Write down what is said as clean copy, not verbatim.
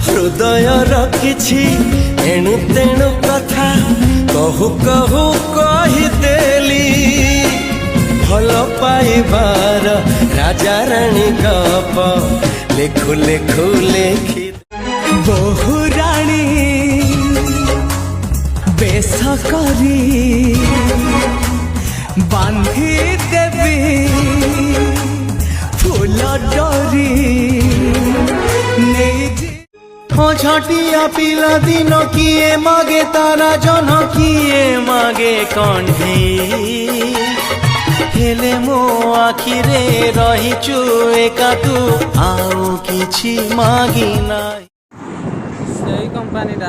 ହୃଦୟର କିଛି ଏଣୁ ତେଣୁ କଥା କହୁ କହୁ କହିଦେଲି ଭଲ ପାଇବାର ରାଜା ରାଣୀ ଗପ ଲେଖୁ ଲେଖୁ ଲେଖି বহু রানী বেশ করি বান্ধি দেবী ফুল ডরি ঝটিয়া পিলা দিন কিয়ে মাগে তারা জন কিয়ে মাগে কণ্ঠেই হেলে মো আখিরে রহিছু একা তু আউ কিছু মাগি নাই সেই কোম্পানিটা